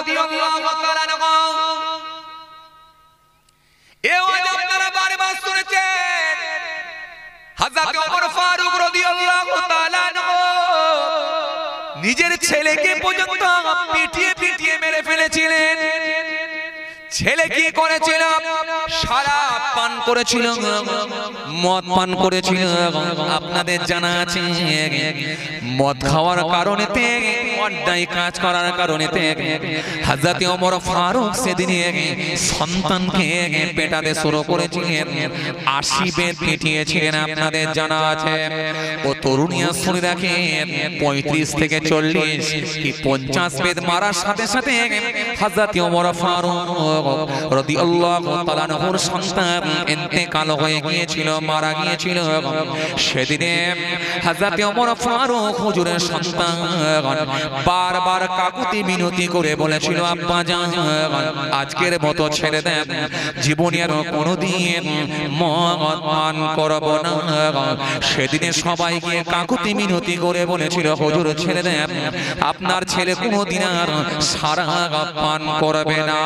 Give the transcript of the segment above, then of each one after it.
রাদিয়াল্লাহু তাআলা আনহু এই ওয়াজ আপনারা বারবার শুনেছেন হযরত ওমর ফারুক রাদিয়াল্লাহু তাআলা আনহু নিজের ছেলেকে পর্যন্ত পিটিয়ে পিটিয়ে মেরে ফেলেছিলেন ছেলে কি করেছিল শরাব পান করেছিল মদ পান করেছিল আপনাদের জানা আছে মদ খাওয়ার কারণেতে অন্যায় কাজ করার কারণেতে হযরত ওমর ফারুক সেদিন সন্তানকে পেটাতে শুরু করেছিলেন 80 বেত পিটিয়েছিলেন আপনাদের জানা আছে ও তরুণিয়া শুনে রাখেন 35 থেকে 40 কি 50 বেত মারার সাথে সাথে হযরত ওমর ফারুক রাদিয়াল্লাহু তাআলা আনহুর সন্তান ইন্তেকাল হয়ে গিয়েছিল মারা গিয়েছিল সেদিনে হযরত ওমর ফারুক হুজুরের সন্তান বারবার কাকুতি মিনতি করে বলেছিল আব্বা জান আজকের মতো ছেড়ে দেন জীবনে আর কোনোদিন মদ পান করব না সেদিনে সবাইকে কাকুতি মিনতি করে বলেছিল হুজুর ছেড়ে দেন আপনার ছেলে কোনোদিন আর শরাব পান করবে না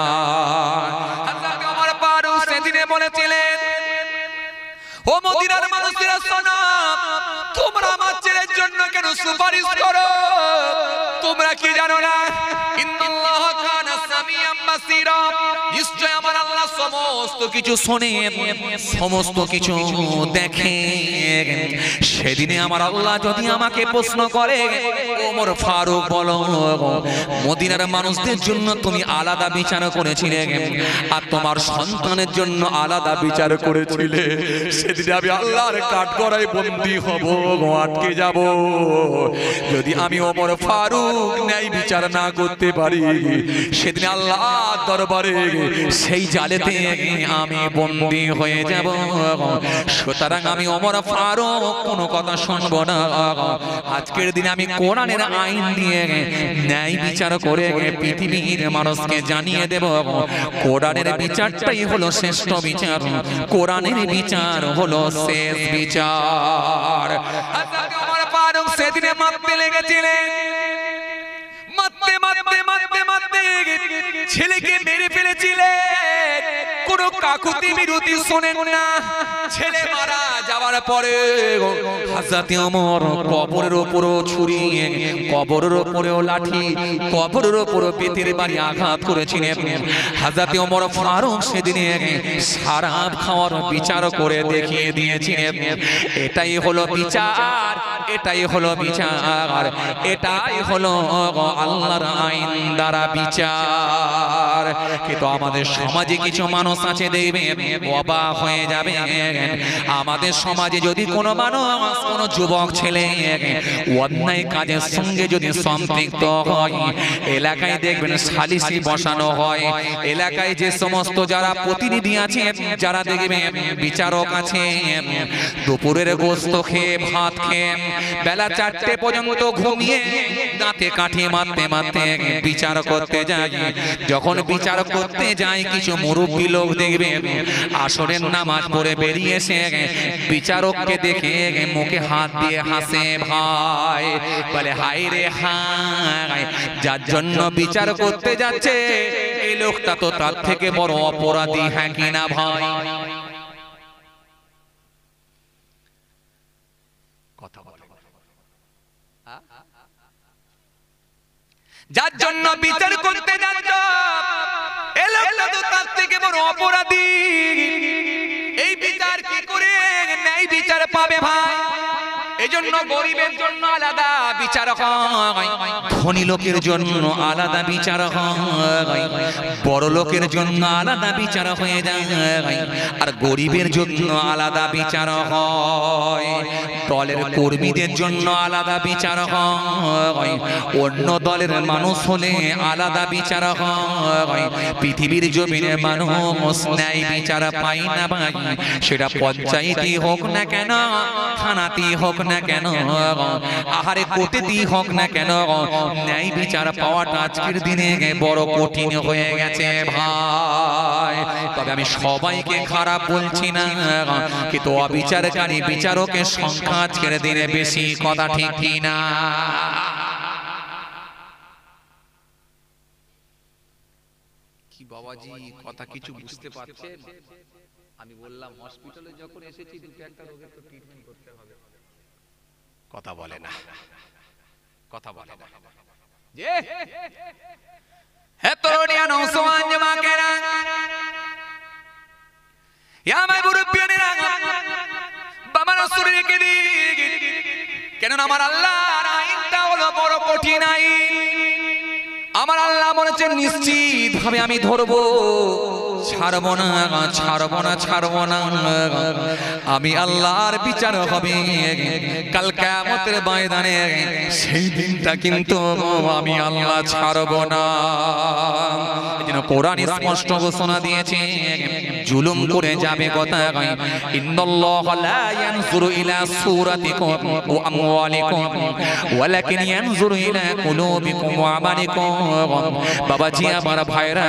হযরত ওমর ফারুক সেদিনে বলেছিলেন ও মদিনার মানুষেরা শোনো তোমরা আমার ছেলের জন্য কেন সুপারিশ করো তোমরা কি জানো না ইন্নাল্লাহ কানা সামিয়াম বাসীরা নিশ্চয় আমার আল্লাহ সমস্ত কিছু শোনেন সমস্ত কিছু দেখেন সেদিনে আমার আল্লাহ যদি আমাকে প্রশ্ন করে ওমর ফারুক বলো মদিনার মানুষদের জন্য তুমি আলাদা বিচার করেছিলে আর তোমার সন্তানের জন্য আলাদা বিচার করেছিলে সেদিনে আমি আল্লাহর কাঠগড়ায় বন্দী হব আটকে যাব যদি আমি ওমর ফারুক ন্যায় বিচার না করতে পারি সেদিন আল্লাহ দরবারে সেই জালেতে আমি বন্দী হয়ে যাব সুতরাং আমি ওমর ফারুক কোনো কথা শুনব না আজকের দিনে আমি কোরআনের আইন দিয়ে ন্যায় বিচার করে পৃথিবীর মানুষকে জানিয়ে দেব কোরআনের বিচারটাই হলো শ্রেষ্ঠ বিচার কোরআনের বিচার হলো শেষ বিচার হযরত ওমর ফারুক সেদিনে মারতে লেগেছিলেন মারতে মারতে মারতে মারতে ছেলেকে মেরে ফেলেছিলেন কোনো কাকুতি মিনতি শোনেন না ছেলে মারা যাওয়ার পরে হযরত ওমর কবরের উপরও ছুরি কবরের উপরেও লাঠি কবরের উপরও বেতের বাড়ি আঘাত করেছিলেন হযরত ওমর ফারুক সেদিনে শরাব খাওয়ার বিচার করে দেখিয়ে দিয়েছিলেন এটাই হলো বিচার এটাই হলো বিচার এটাই হলো আল্লাহর আইন দ্বারা বিচার কিন্তু আমাদের সমাজে কিছু মানুষ আছে দেখবেন অবাক হয়ে যাবে আমাদের সমাজে যদি কোনো মানুষ কোনো যুবক ছেলে অন্যায় কাজের সঙ্গে যদি সম্পৃক্ত হয় এলাকায় দেখবেন সালিসি বসানো হয় এলাকায় যে সমস্ত যারা প্রতিনিধি আছে যারা দেখবেন বিচারক আছে দুপুরের গোশত খেয়ে ভাত খেয়ে বেলা 4টে পর্যন্ত ঘুমিয়ে দাঁতে কাঠি মারতে মারতে বিচার করতে যায় যখন বিচার করতে যায় কিছু মুরব্বী লোক দেখবেন আসরের নামাজ পড়ে বেরিয়ে এসে বিচারককে দেখে মুখে হাত দিয়ে হাসে ভাই বলে হায় রে হায় যার জন্য বিচার করতে যাচ্ছে এই লোকটা তো তার থেকে বড় অপরাধী হ্যাঁ কিনা ভাই কথা বলে যার জন্য বিচার করতে যাচ্ছ এই লোকটা তো তার থেকে বড় অপরাধী এই বিচার কি করে ন্যায় বিচার পাবে ভাই এজন্য গরিবের জন্য আলাদা বিচার হয় ধনী লোকের জন্য আলাদা বিচার হয় বড় লোকের জন্য আলাদা বিচার হয়ে যায় আর গরিবের জন্য আলাদা বিচার হয় দলের কর্মীদের জন্য আলাদা বিচার হয় অন্য দলের মানুষ হলে আলাদা বিচার হয় পৃথিবীর জমিনে মানুষ ন্যায় বিচার পায় না ভাই সেটা পঞ্চায়েতই হোক না কেন থানাতেই হোক না কেন আহারে কোর্টেতেই হোক না কেন ন্যায় বিচার পাওয়াটা আজকের দিনে বড় কঠিন হয়ে গেছে ভাই তবে আমি সবাইকে খারাপ বলছি না কিন্তু অবিচারকারী বিচারকের সংখ্যা আজকের দিনে বেশি কথা ঠিক কিনা কি বাবাজি কথা কিছু বুঝতে পারছেন? আমি বললাম হসপিটালে যখন এসেছি দুটো একটা রোগের তো ট্রিটমেন্ট করতে হবে। কথা বলে না, কথা বলে না। যে হে তরুণিয়া নওজওয়ান জমাকেরা, ইয়া মাই মুরব্বিয়ানেরা, বাবা রাসূলের কে দি, কেন আমার আল্লাহর আইনটা হলো বড় কঠিন আইন। আমার আল্লাহ বলেছেন নিশ্চিত ভাবে আমি ধরবো, ছাড়বো না, ছাড়বো না, ছাড়বো না। আমি আল্লাহর বিচার হবে কাল কিয়ামতের ময়দানে, সেই দিনটা কিন্তু আমি আল্লাহ ছাড়বো না। এজন্য কোরআন স্পষ্ট ঘোষণা দিয়েছে, জুলুম করে যাবে কথা, ইন্নাল্লাহা লা ইয়ানজুরু ইলা সূরাতিকুম ওয়া আমওয়ালিকুম ওয়ালাকিন ইয়ানজুরু ইলা কুলুবিকুম ওয়া আমালিকুম। বাবাজি আমার ভাইরা,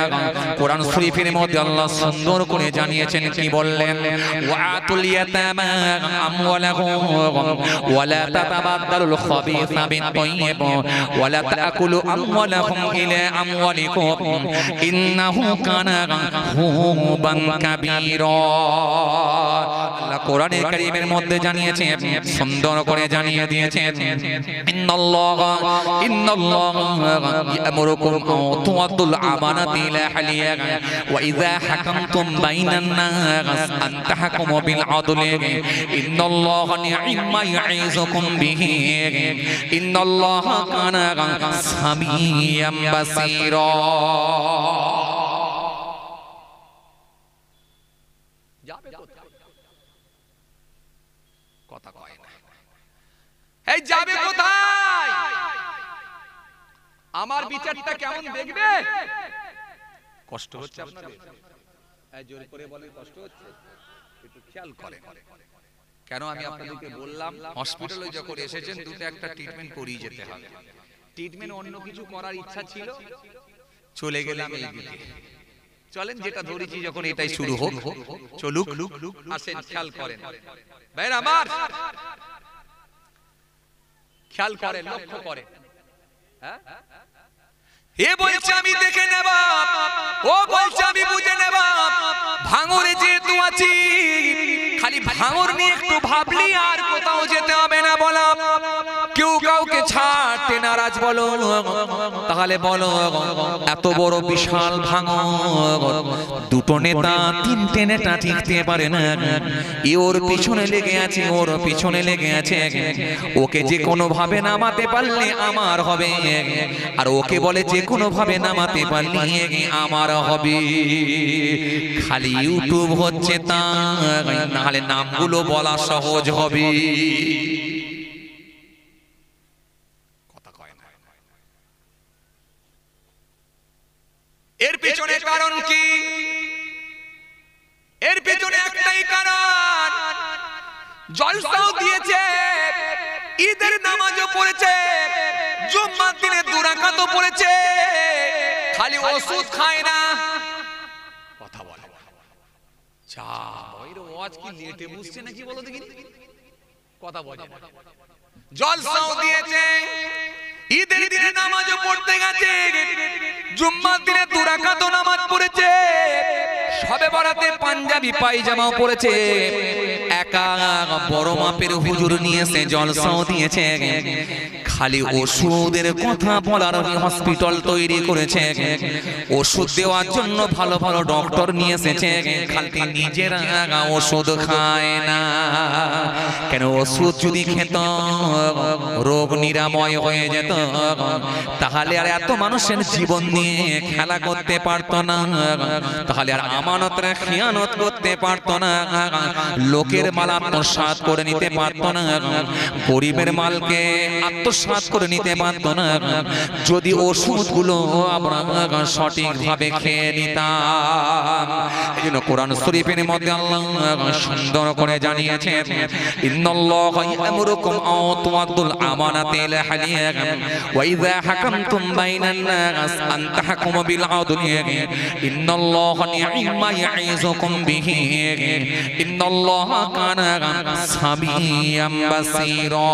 কোরআন শরীফের মধ্যে আল্লাহ সুন্দর করে জানিয়েছেন, কি বললেন? ওয়াতুল ইয়াতামা আমওয়ালাহুম ওয়ালা তাতাবাদদালুল খাবিসা বিত-তাইয়্যিব ওয়ালা তাকুলু আমওয়ালাহুম ইলা আমওয়ালিকুম ইন্নাহু কানা হুবান কাবীরা। আল্লাহ কোরআনে কারীমের মধ্যে জানিয়েছেন, সুন্দর করে জানিয়ে দিয়েছেন, ইন্নাল্লাহা ইয়ামুরুকুম আন তুআদ্দুল আমানাতি ইলা আহলিহা ওয়া ইযা হাকামতুম বাইনান নাস আন তাহকুমু বিল আদলি ইন্নাল্লাহা নি'মা ইয়াইযুকুম বিহি ইন্নাল্লাহা কানা সামিয়াম বাসীরা। যাবে কোথায়? কথা কয় না। এই যাবে কোথায়? আমার বিচারটা কেমন দেখবে? কষ্ট হচ্ছে আপনাদের? এই জোর করে বলেন কষ্ট হচ্ছে? একটু খেয়াল করেন। কেন আমি আপনাদেরকে বললাম হসপিটালে যখন এসেছেন দুটো একটা ট্রিটমেন্ট করিয়ে যেতে হবে। ট্রিটমেন্ট অন্য কিছু করার ইচ্ছা ছিল, চলে গেলাম এই দিকে। চলেন যেটা ধরেছি যখন এটাই শুরু হোক, চলুক। আসেন, খেয়াল করেন ভাইরা আমার, খেয়াল করেন, লক্ষ্য করেন। হ্যাঁ, এ বলছে আমি দেখে নেব, ও বলছে আমি বুঝে নেব। ভাঙরে যেহেতু আছি, খালি ভাঙর নিয়ে একটু ভাবলি আর কোথাও যেতে হবে না। বলো কেউ কাউকে ছাড়তে নারাজ, বলো তাহলে বলো এত বড় বিশাল ভাঙর, দুটো নেতা তিনটে নেতা টিকতে পারে না। এ ওর পিছনে লেগে আছে, ওর পিছনে লেগে আছে। ওকে যে কোনো ভাবে নামাতে পারলে আমার হবে, আর ওকে বলে যে কোনো ভাবে নামাতে পারলে আমার হবে। খালি ইউটিউব হচ্ছে তা, নাহলে নামগুলো বলা সহজ হবে। কথা কয় না। এর পেছনে কারণ কি? এর পেছনে একটাই কারণ, জলসাও দিয়েছে, ঈদের নামাজও পড়েছে, জুম্মার দিনে দুরাকাতও পড়েছে, খালি ওষুধ খায় না। কথা বলে চা ওই ওয়াজ কি লেটে বুঝছে নাকি বলো দেখি? কথা বলে জলসাও দিয়েছে, ঈদের দিনে নামাজও পড়তে গেছে, জুম্মার দিনে দুরাকাতও নামাজ পড়েছে, শবে বরাতে পাঞ্জাবি পায়জামাও পড়েছে, একা বড় মাপের হুজুর নিয়েছে, জলসাও দিয়েছে। খালি ওষুধের কথা বলার হসপিটাল তৈরি করেছে, ওষুধ দেওয়ার জন্য ভালো ভালো ডক্টর নিয়ে এসেছে, খালি নিজেরা ওষুধ খায় না। কেন? ওষুধ যদি খেত রোগ নিরাময় হয়ে যেত, তাহলে আর এত মানুষের জীবন নিয়ে খেলা করতে পারতো না, তাহলে আর আমানতের খিয়ানত করতে পারতো না, লোকের মাল আত্মসাৎ করে নিতে পারতো না, গরিবের মালকে আত্মসাৎ করে নিতে পারতো না, যদি ওষুধগুলো আমরা সঠিকভাবে খেয়ে নিতাম। এই জন্য কোরআন শরীফের মধ্যে আল্লাহ সুন্দর করে জানিয়েছেন, ইন্নাল্লাহা ইয়ামুরুকুম আন তুআদ্দুল আমানাতি ইলা আহলিহা ওয়া ইযা হাকামতুম বাইনান নাস আন তাহকুমু বিল আদলি ইন্নাল্লাহা নি'মা ইয়াইযুকুম বিহি ইন্নাল্লাহা কানা সামিয়াম বাসীরা।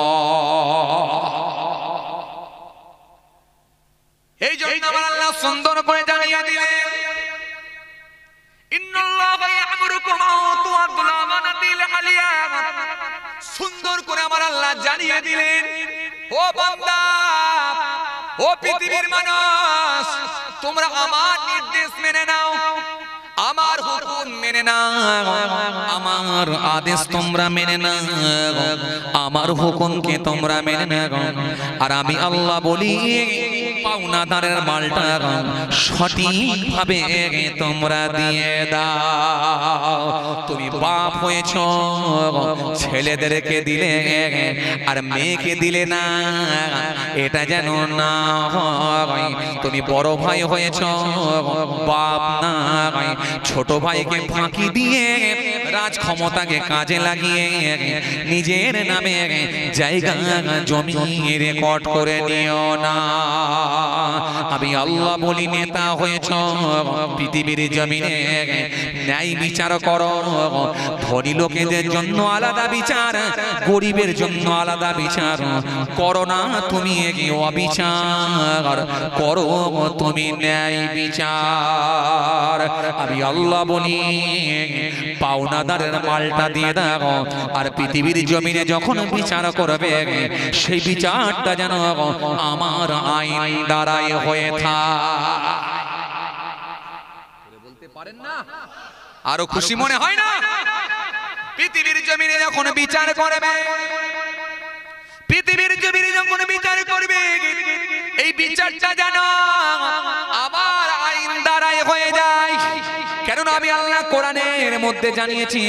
এই জন্য আমার আল্লাহ সুন্দর করে জানিয়ে দিলেন, ইন্নাল্লাহা ইয়া'মুরুকুম আন তু'আদ্দুল আমানাতি ইলা সুন্দর করে আমার আল্লাহ জানিয়ে দিলেন, ও বান্দা, ও পৃথিবীর মানুষ, তোমরা আমার নির্দেশ মেনে নাও, আমার হুকুম মেনে নাও, আমার আদেশ তোমরা মেনে নাও, আমার হুকুমকে তোমরা মেনে নাও। আর আমি আল্লাহ বলি, পাওনাদারের মালটা সঠিকভাবে তোমরা দিয়ে দাও। তুমি বাপ হয়েছ, ছেলেদেরকে দিলে আর মেয়েকে দিলে না, এটা যেন না হয়। তুমি বড় ভাই হয়েছ, বাপ না ছোট ভাইকে ফাঁকি দিয়ে রাজ ক্ষমতাকে কাজে লাগিয়ে নিজের নামে জায়গা জমি রেকর্ড করে নিও না। আমি আল্লাহ বলি, নেতা হয়েছ, পৃথিবীর জমিনে ন্যায় বিচার করো। ধনী লোকেদের জন্য আলাদা বিচার, গরিবের জন্য আলাদা বিচার করো না। তুমি অবিচার করো, তুমি ন্যায় বিচার। আমি আল্লাহ বলি, পাওনাদারের মালটা দিয়ে দাও। আর পৃথিবীর জমিনে যখন বিচার করবে, সেই বিচারটা যেন আমার আইন দ্বারাই হয়ে থাকে। বলতে পারেন না? আরো খুশি মনে হয় না? পৃথিবীর জমিনে যখন বিচার করবে, পৃথিবীর জমিনে যখন বিচার করবে, এই বিচারটা যেন আমার আইন দ্বারাই হয়ে যায়। কেননা আমি আল্লাহ কোরআনের মধ্যে জানিয়েছি,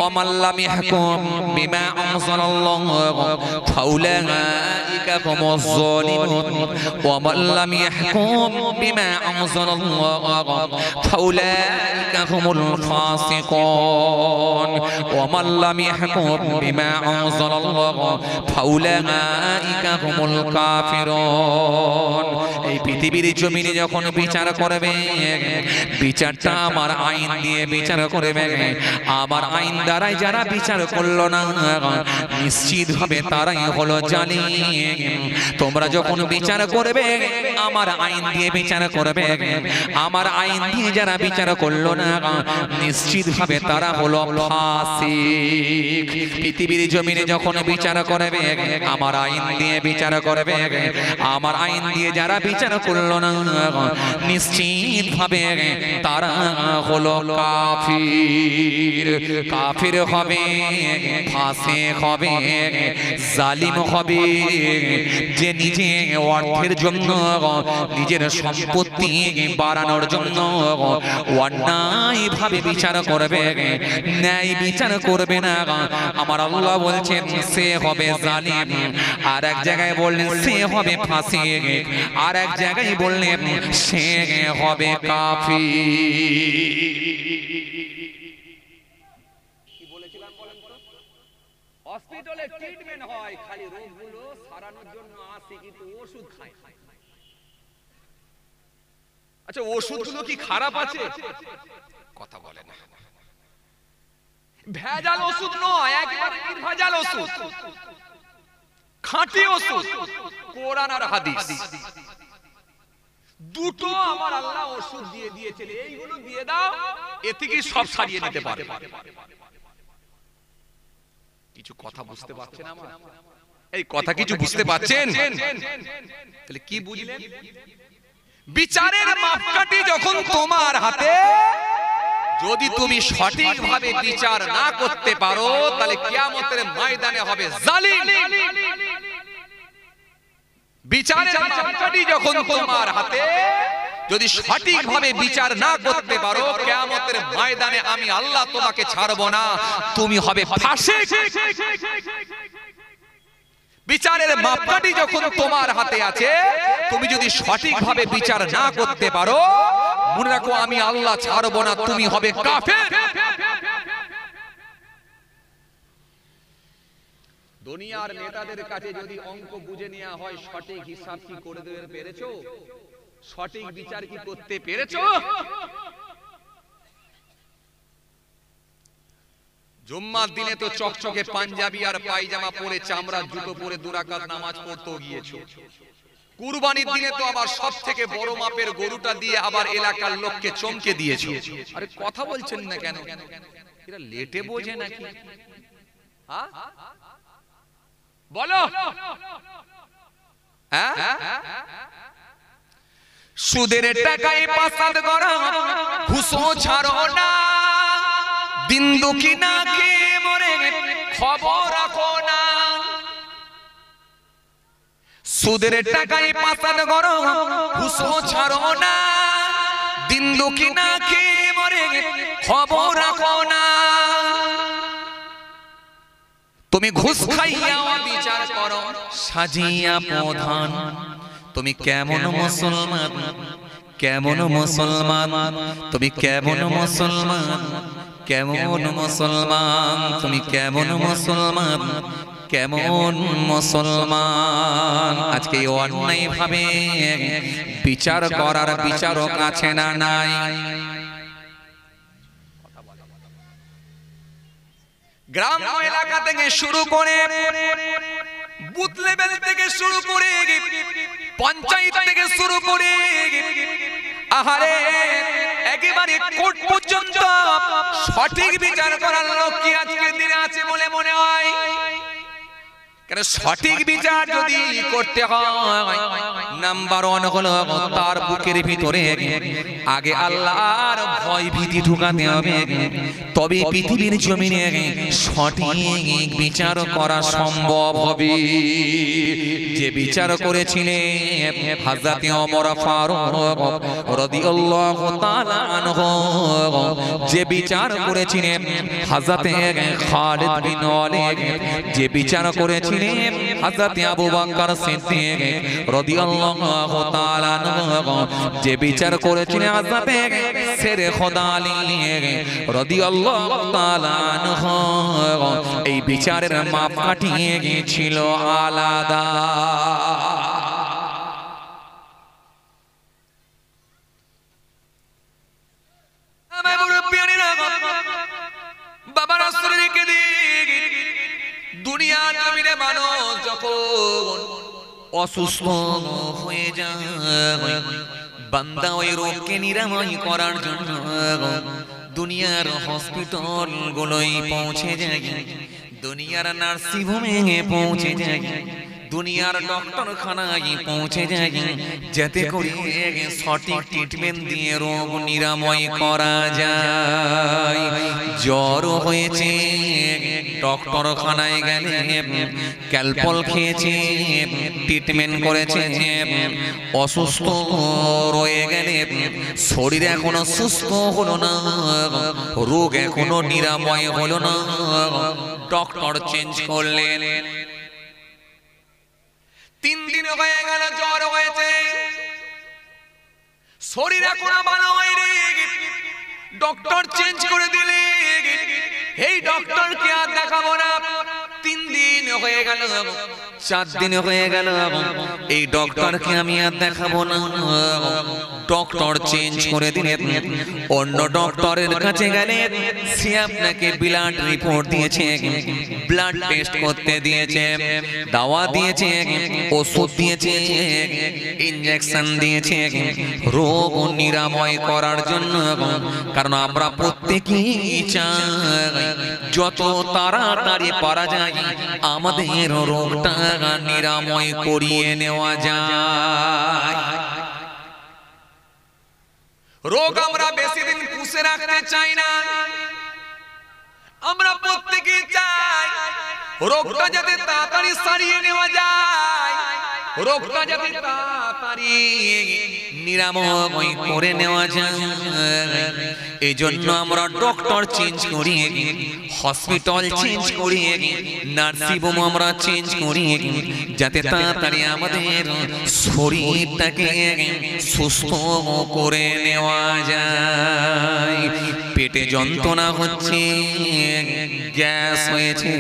ওয়ামাল্লাম ইয়াহকুম বিমা আনজালাল্লাহু ফাউলাইকা হুমুজ যালিমুন ওয়ামাল্লাম ইয়াহকুম বিমা আনজালাল্লাহু ফাউলাইকা হুমুল ফাসিকুন ওয়ামাল্লাম ইয়াহকুম বিমা আনজালাল্লাহু ফাউলাইকা হুমুল কাফিরুন। এই পৃথিবীর জমিনে যখন বিচার করবে, বিচারটা আমার আইন দিয়ে বিচার করবে। আমার আইন দ্বারাই যারা বিচার করলো না, নিশ্চিত ভাবে তারাই হলো জালিম। তোমরা যখন বিচার করবে, আমার আইন দিয়ে বিচার করবে। আমার আইন দিয়ে যারা বিচার করলো না, নিশ্চিত ভাবে তারা হলো ফাসিক। পৃথিবীর জমিনে যখন বিচার করবে, আমার আইন দিয়ে বিচার করবে। আমার আইন দিয়ে যারা বিচার করলো না, নিশ্চিত ভাবে তারা হলো কাফির। কাফির হবে, ফাসিক হবে, জালিম হবে। যে নিজে অর্থের জন্য, নিজের সম্পত্তি বাড়ানোর জন্য অন্যায় ভাবে বিচার করবে, ন্যায় বিচার করবে না, আমার আল্লাহ বলছেন সে হবে জালিম। আর এক জায়গায় বললেন সে হবে ফাসিক, আর এক জায়গায় বললেন সে হবে কাফির। কি বলেছিলাম বলেন তো? হসপিটালে ট্রিটমেন্ট হয়, খালি রোগগুলো সারানোর জন্য আসে, কিন্তু ওষুধ খায়। আচ্ছা, ওষুধগুলো কি খারাপ আছে? কথা বলে না। ভেজাল ওষুধ নয়, একেবারে নির্ভেজাল ওষুধ, খাঁটি ওষুধ, কোরআন আর হাদিস দুটো আমার আল্লাহ ওষুধ দিয়ে দিয়েছেন। এইগুলো দিয়ে দাও, এতে কি সব সারিয়ে নিতে পারে। কিছু কথা বুঝতে পারছেন আমার? এই কথা কিছু বুঝতে পারছেন? তাহলে কি বুঝলেন? বিচারের মাপকাঠি যখন তোমার হাতে, যদি তুমি সঠিকভাবে বিচার না করতে পারো, তাহলে কিয়ামতের ময়দানে হবে জালিম। বিচারের মাপকাঠি যখন তোমার হাতে, যদি সঠিকভাবে বিচার না করতে পারো, কিয়ামতের ময়দানে আমি আল্লাহ তোমাকে ছাড়বো না, তুমি হবে ফাসিক। বিচারের মাপকাঠি যখন তোমার হাতে আছে, তুমি যদি সঠিকভাবে বিচার না করতে পারো, মনে রাখো আমি আল্লাহ ছাড়বো না, তুমি হবে কাফের। দুনিয়ার নেতাদের কাছে যদি অঙ্ক বুঝে নেওয়া হয়, সঠিক হিসাব কি করে দিতে পেরেছো? সঠিক বিচার কি করতে পেরেছো? জুম্মার দিনে তো চকচকে পাঞ্জাবি আর পায়জামা পরে, চামড়ার জুতো পরে 2 রাকাত নামাজ পড়তে গিয়েছো। কুরবানির দিনে তো আবার সব থেকে বড় মাপের গরুটা দিয়ে আবার এলাকার লোককে চমকে দিয়েছো। আরে কথা বলছেন না কেন? এরা লেটে বোঝে নাকি? হ্যাঁ বলো। হ্যাঁ সুদের টাকায় পাসাদ করা ঘুষও ছাড়ো না, দিন দুঃখী না খেয়ে মরে খবর রাখো না। সুদের টাকায় পাসাদ করো ঘুষও ছাড়ো না, দিন দুঃখী না খেয়ে মরে খবর রাখো না। তুমি ঘুষ খাইয়া বিচার করো সাজিয়া প্রধান, তুমি কেমন মুসলমান, কেমন মুসলমান, তুমি কেমন মুসলমান, কেমন মুসলমান, তুমি কেমন মুসলমান, কেমন মুসলমান। আজকে অন্যায় ভাবে বিচার করার বিচারক আছে না নাই? গ্রাম এলাকা থেকে শুরু করে বুথ লেভেল থেকে শুরু করে পঞ্চায়েত থেকে শুরু করে আহারে একেবারে কোর্ট পর্যন্ত সঠিক বিচার করার লোক কি আজকের দিনে আছে বলে মনে হয়? কারণ সঠিক বিচার যদি করতে হয় নাম্বার 1 হলো তার বুকের ভিতরে আগে আল্লাহর ভয় ভীতি ঢুকাতে হবে, তবে পৃথিবীর জমিনে সঠিক বিচার করা সম্ভব হবে। যে বিচার করেছিলেন হযরত ওমর ফারুক রাদিয়াল্লাহু তাআলা আনহু, যে বিচার করেছিলেন হযরত খালিদ বিন ওয়ালিদ, যে বিচার করেছিলেন হযরত আবু বকর সিদ্দিক রাদিয়াল্লাহু তাআলা আনহু, যে বিচার করেছিলেন হযরত শের খোদা আলী রাদিয়াল্লাহু তাআলা আনহু, এই বিচারের মাপকাঠি ছিল আলাদা। বাবা রাসূলকে দিক দুনিয়ার জমিনে মানুষ যখন অসুস্থ হয়ে যায়, বান্দা ওই রোগকে নিরাময় করার জন্য দুনিয়ার হসপিটাল গুলোই পৌঁছে যায়, দুনিয়ার নার্সিং হোমে পৌঁছে যায়, দুনিয়ার ডক্টরখানায় পৌঁছে যায়, যাতে করে সঠিক ট্রিটমেন্ট দিয়ে রোগ নিরাময় করা যায়। জ্বর হয়েছে ডক্টরখানায় গেলে ক্যালপল খেয়েছে, ট্রিটমেন্ট করেছে, অসুস্থ রয়ে গেলে শরীর এখনো সুস্থ হলো না, রোগ এখনো নিরাময় হলো না, ডক্টর চেঞ্জ করলেন। 3 দিন হয়ে গেল জ্বর হয়েছে, শরীর এখনো ভালো হয়নি, ডক্টর চেঞ্জ করে দিলে এই ডক্টরকে আর দেখাবো না। 3 দিন হয়ে গেল, 4 দিন হয়ে গেল, এই ডক্টরকে আমি আর দেখাবো না, ডক্টর চেঞ্জ করে দিলেন। অন্য ডক্টরের কাছে গেলে সে আপনাকে ব্লাড রিপোর্ট দিয়েছে, ব্লাড টেস্ট করতে দিয়েছে, দাওয়া দিয়েছে, ওষুধ দিয়েছে, ইনজেকশন দিয়েছে রোগ নিরাময় করার জন্য। কারণ আমরা প্রত্যেকেই চাই যত তাড়াতাড়ি পারা যায় আমাদের রোগটা নিরাময় করিয়ে নেওয়া যায়। রোগ আমরা বেশি দিন পুষে রাখতে চাই না, আমরা প্রত্যেকেই চাই রোগটা যাতে তাড়াতাড়ি সারিয়ে নেওয়া যায়, রোগটা যাতে তাড়াতাড়ি নিরাময় করে নেওয়া যায়। এই জন্য আমরা ডক্টর চেঞ্জ করি, হসপিটাল চেঞ্জ করি, নার্সিং হোম আমরা চেঞ্জ করি, যাতে তাড়াতাড়ি আমাদের শরীরটাকে সুস্থ করে নেওয়া যায়। পেট পেটে যন্ত্রণা হচ্ছে, গ্যাস হয়েছে,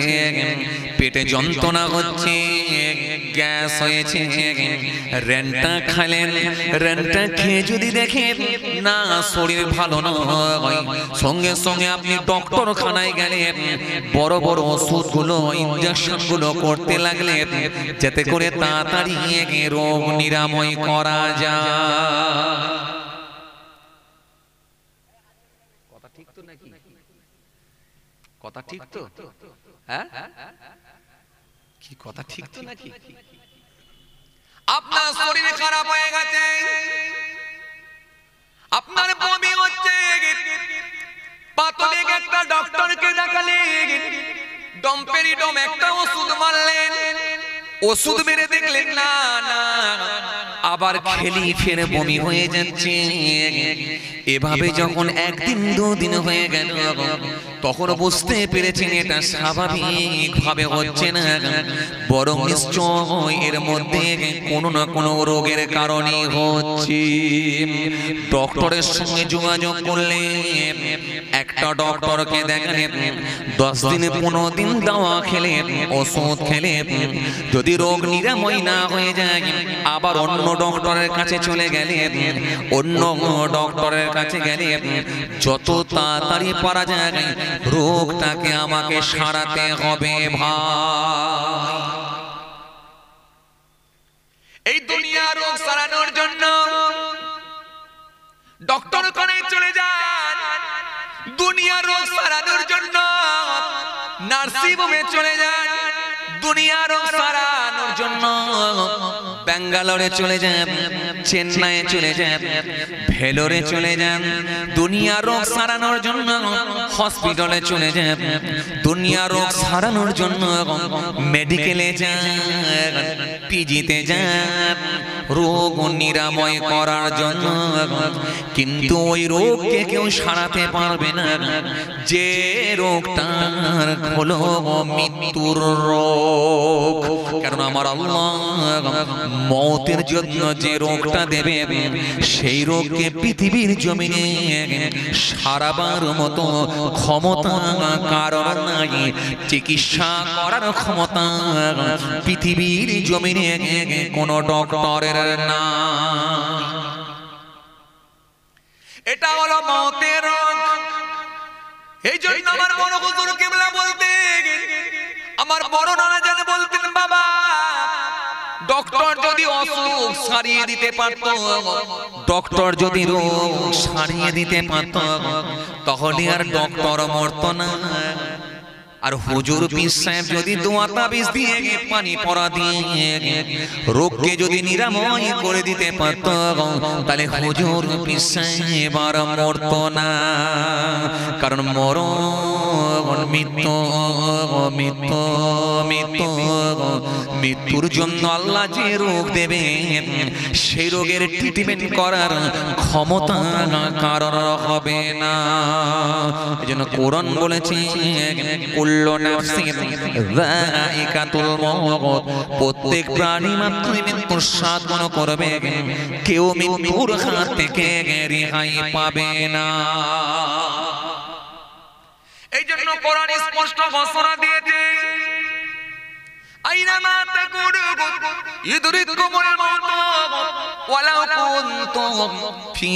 পেটে যন্ত্রণা হচ্ছে, গ্যাস হয়েছে, রেন্টা খেলেন, রেন্টা খেয়ে যদি দেখেন না শরীর ভালো নয়, সঙ্গে সঙ্গে আপনি ডক্টরখানায় গেলেন, বড় বড় ওষুধগুলো ইনজেকশনগুলো করতে লাগলেন যাতে করে তাড়াতাড়ি রোগ নিরাময় করা যায়। কথা ঠিক তো নাকি? কথা ঠিক তো? হ্যাঁ, কি কথা ঠিক তো নাকি? আপনার শরীর খারাপ হয়ে গেছে, আপনার বমি হচ্ছে, প্রাথমিক একটা ডক্টরকে দেখালেন, ডম্পেরিডম একটা ওষুধ মারলেন, ওষুধ মেরে দেখলেন না না আবার খেলি ফের বমি হয়ে যাচ্ছে। এভাবে যখন একদিন দুদিন হয়ে গেল তখন বুঝতে পেরেছেন এটা স্বাভাবিক ভাবে হচ্ছে না, বরং নিশ্চয় এর মধ্যে কোনো না কোনো রোগের কারণে হচ্ছে। ডক্টরের সঙ্গে যোগাযোগ করলে একটা ডক্টরকে দেখালেন, 10 দিন 15 দিন দাওয়া খেলে, ওষুধ খেলে যদি রোগ নিরাময় না হয়ে যায় আবার অন্য ডক্টরের কাছে চলে গেলেন, অন্য ডক্টরের কাছে গেলে যত তাড়াতাড়ি পারা যায় রোগটাকে আমাকে সারাতে হবে ভাই। এই দুনিয়ার রোগ সারানোর জন্য ডক্টর কোনে চলে যান, দুনিয়ার রোগ সারানোর জন্য নার্সিং হোমে চলে যান, দুনিয়ার রোগ সারানোর জন্য ব্যাঙ্গালোরে চলে যান, চেন্নাইয়ে চলে যান, ভেলোরে চলে যান, দুনিয়ার রোগ সারানোর জন্য হসপিটালে চলে যান, দুনিয়ার রোগ সারানোর জন্য মেডিকেলে যান, পিজিতে যান রোগ নিরাময় করার জন্য, কিন্তু ওই রোগকে কেউ সারাতে পারবে না যে রোগটার হলো মৃত্যুর রোগ। কারণ আমার আল্লাহ মওতের জন্য যে রোগটা দেবে সেই রোগকে পৃথিবীর জমিনে সারাবার মতো ক্ষমতা কারণ নাই, চিকিৎসা করার ক্ষমতা পৃথিবীর জমিনে কোনো ডক্টরের না। এটা হলো মওতের রোগ। এই জন্য আমার বড় হুজুর কিবলা বলতেন, আমার বড় নানা জান বলতেন, বাবা ডক্টর যদি অসুখ সারিয়ে দিতে পারত, ডক্টর যদি রোগ সারিয়ে দিতে পারত তাহলে আর ডক্টর মরত না। আর হুজুর পীর সাহেব যদি দোয়া তাবিজ দিয়ে পানি পড়া দিয়ে রোগকে যদি নিরাময় করে দিতে পারত তাহলে হুজুর পীর সাহেব আর মরত না। কারণ মরণ মৃত্যু মৃত্যু মৃত্যু মৃত্যুর জন্য আল্লাহ যে রোগ দেবে সেই রোগের ট্রিটমেন্ট করার ক্ষমতা কারোর হবে না। এজন্য কোরআন বলেছে প্রত্যেক প্রাণী মাত্র মৃত্যুর স্বাদ গ্রহণ করবে, কেউ মৃত্যুর হাত থেকে রেহাই পাবে না। এই জন্য কোরআন স্পষ্ট ঘোষণা দিয়েছে, আইনামা তাকুনু ইদরিকুমুল মাউত ওয়ালাউ কুনতুম ফি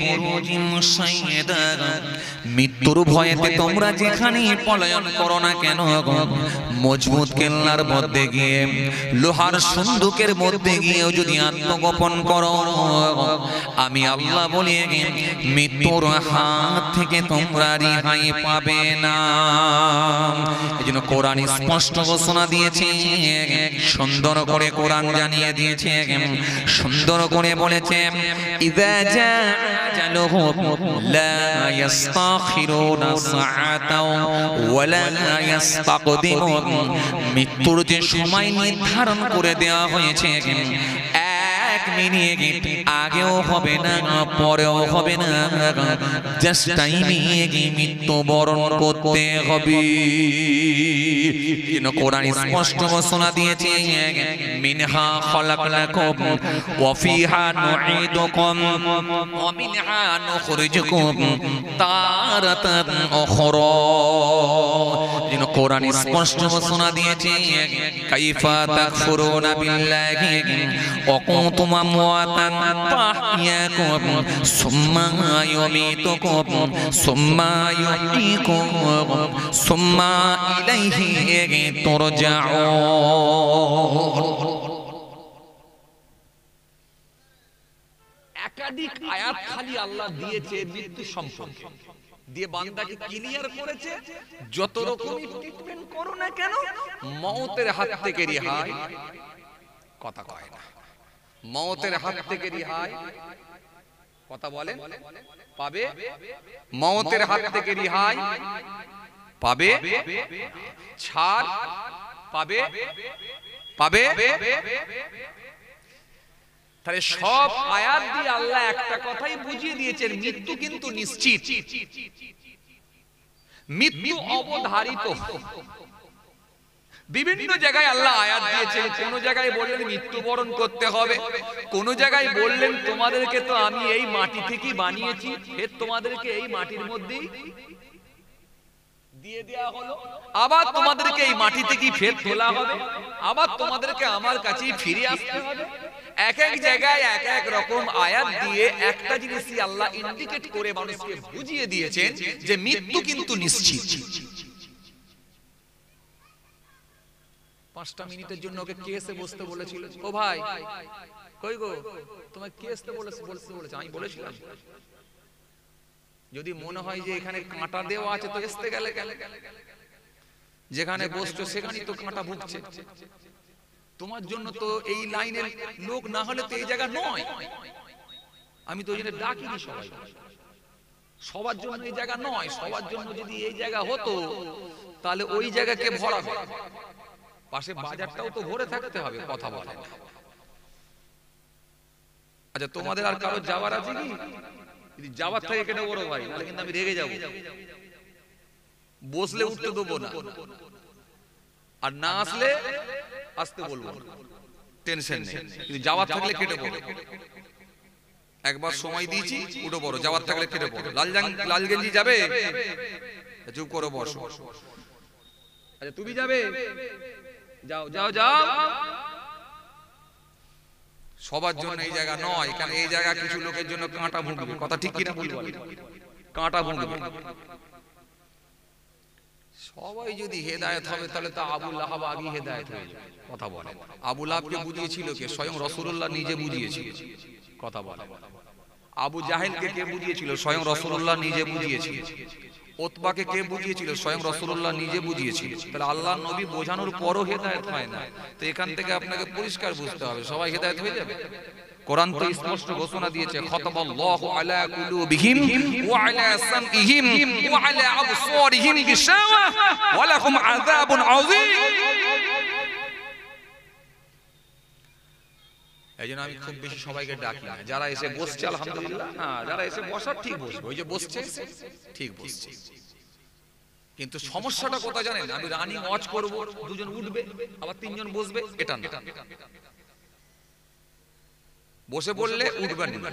বুরুজিন মুশাইয়্যাদা। মৃত্যুর ভয়েতে তোমরা যেখানে পলায়ন করো না কেন, মজবুত কেল্লার মধ্যে গিয়ে, লোহার সন্দুকের মধ্যে গিয়েও যদি আত্মগোপন করো, আমি আল্লাহ বলি মৃত্যুর হাত থেকে তোমরা রেহাই পাবে না। এজন্য কোরআন স্পষ্ট ঘোষণা দিয়েছে, সুন্দর করে কোরআন জানিয়ে দিয়েছে, সুন্দর করে বলেছে, ইযা জাআ আজালুহুম লা ইস্তাখিরুনা সাআতাও ওয়া লা ইস্তাকদিমুন। মৃত্যুর যে সময় নির্ধারণ করে দেওয়া হয়েছে, এক মিনিট আগেও হবে না পরেও হবে না, জাস্ট টাইমে মৃত্যুবরণ করতে হবে। কোরআন স্পষ্ট ঘোষণা দিয়েছে, মিনহা খলাকনাকুম ওয়া ফিহা নুঈদুকুম ওয়া মিনহা নুখরিজুকুম তারাতান উখরা। কোরআন স্পষ্ট ঘোষণা দিয়েছে, কাইফা তাকফুরুনা বিল্লাহি ওয়া কুনতুম আমওয়াতান ফাহইয়াকুম সুম্মা ইউমীতুকুম সুম্মা ইউহয়ীকুম সুম্মা ইলাইহি একাধিক আয়াত খালি আল্লাহ দিয়েছে মৃত্যু সম্পর্কে, দিয়ে বান্দাকে ক্লিয়ার করেছে যত রকমই ট্রিটমেন্ট করো না কেন মওতের হাত থেকে রেহাই কথা কয় না। মওতের হাত থেকে রেহাই কথা বলেন পাবে, মওতের হাত থেকে রেহাই পাবে, ছাড় পাবে পাবে। তাহলে সব আয়াত দিয়ে আল্লাহ একটা কথাই বুঝিয়ে দিয়েছেন, মৃত্যু কিন্তু নিশ্চিত, মৃত্যু অবধারিত। বিভিন্ন জায়গায় আল্লাহ আয়াত দিয়েছেন, কোন জায়গায় বললেন মৃত্যুবরণ করতে হবে, কোন জায়গায় বললেন তোমাদেরকে তো আমি এই মাটি থেকে বানিয়েছি, ফের তোমাদেরকে এই মাটির মধ্যেই দিয়ে দেয়া হলো, আবার তোমাদেরকে এই মাটি থেকে ফের তোলা হবে, আবার তোমাদেরকে আমার কাছেই ফিরে আসতে হবে। এক এক জায়গায় এক এক রকম আয়াত দিয়ে একটা জিনিসই আল্লাহ ইন্ডিকেট করে মানুষকে বুঝিয়ে দিয়েছেন যে মৃত্যু কিন্তু নিশ্চিত। 5টা মিনিটের জন্য ওকে কেসে বসতে বলেছিল, ও ভাই কই গো তোমায় কেসে বলেছে, আমি বলেছিলাম যদি মনে হয় যে এখানে কাঁটা দেওয়া আছে তো আসতে গেলে যেখানে বসছো সেখানেই তো কাঁটা ভুগছে, তোমার জন্য তো এই লাইনের লোক না হলে তো এই জায়গা নয়। আমি তো ওই জন্য ডাকিনি সবাই, সবার জন্য এই জায়গা নয়, সবার জন্য যদি এই জায়গা হতো তাহলে ওই জায়গাকে ভরাবে, পাশে বাজারটাও তো ভরে থাকতে হবে, কথা বলে। আচ্ছা তোমাদের আর কারো যাওয়ার আছে কি? যদি যাওয়ার থাকে কেটে বড় ভাই, নাহলে কিন্তু আমি রেগে যাব, বসলে উঠতে দেবো না, আর না আসলে আসতে বলবো, টেনশন নেই। কিন্তু যাওয়ার থাকলে কেটে পড়ো, একবার সময় দিয়েছি উঠে পড়ো, যাওয়ার থাকলে কেটে পড়ো। লাল গেঞ্জি যাবে, চুপ করো বসো। আচ্ছা তুমি যাবে, যাও যাও যাও। সবার জন্য এই জায়গা নয়, কারণ এই জায়গা কিছু লোকের জন্য কাঁটা ভুগবে, কথা ঠিক কিনা বলবো, কাঁটা ভুগবে। সবাই যদি হেদায়েত হবে তাহলে তো আবু লাহাব আগে হেদায়েত হয়ে যাবে, কথা বলে। আবু লাহাবকে বুঝিয়েছিল কে? স্বয়ং রাসূলুল্লাহ নিজে বুঝিয়েছিল, কথা বলে। আবু জাহেলকে কে বুঝিয়েছিল? স্বয়ং রাসূলুল্লাহ নিজে বুঝিয়েছিল। উতবাকে কে বুঝিয়েছিল? স্বয়ং রাসূলুল্লাহ নিজে বুঝিয়েছিল। তাহলে আল্লাহর নবী বোঝানোর পরও হেদায়েত হয় না, তো এখান থেকে আপনাকে পরিষ্কার বুঝতে হবে সবাই হেদায়েত হয়ে যাবে। কোরআন তো স্পষ্ট ঘোষণা দিয়েছে, খতাবাল্লাহু আলা কুলুবিহিম ওয়া আলা সামইহিম ওয়া আলা আবসারিহিম গিশাওয়া ওয়া লাহুম আযাবুন আযীম। এইজন্য আমি খুব বেশি সবাইকে ডাকি না, যারা এসে বসছে আলহামদুলিল্লাহ, হ্যাঁ যারা এসে বসার ঠিক বসবে, ওই যে বসছে ঠিক বসছে। কিন্তু সমস্যাটা কোথায় জানেন? আমি রানিং ওয়াচ করব, দুজন উঠবে আবার তিনজন বসবে, এটা না। বসে বললে উঠবেন না,